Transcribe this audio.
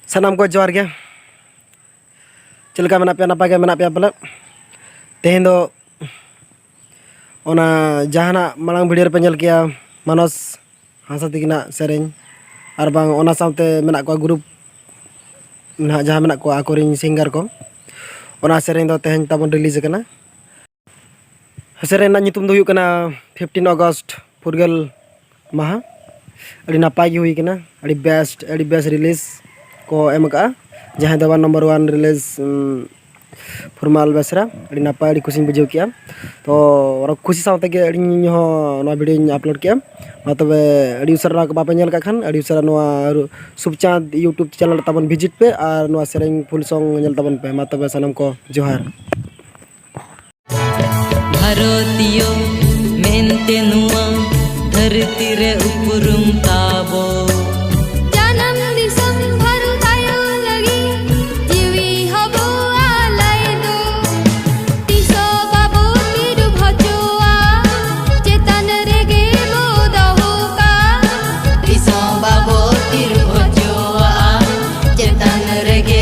Sanam ko johar ge chilka mena pe napa ge mena pe pala tehen do ona jahana malang video pe nyel kia Manos Hasa Tikina sereng arbang ona saute mena ko grup nah jaha mena ko akoring singer ko ona sereng do tehen tabon release kana sereng na nyutum do huyuk kana 15 August Purgal maha adi napai gi hui kana adi best release ko emaka jahan do number 1 release formal besra adi napai adi kusin bujau kia to ora kusi saute ge adi nyo no video ni upload kia matobe adi usara ko bapa nyel ka khan adi usara no subchand YouTube channel tabon visit pe ar no sereng full song nyel tabon pe matobe sanam ko johar Bharatiyo mente nuwa dharti re upurum tabo janam disam bhartayo lagi jiwi hobo alai do tiso babo tiru bhajoa chetan rege bodahuka tiso babo tiru bhajoa chetan rege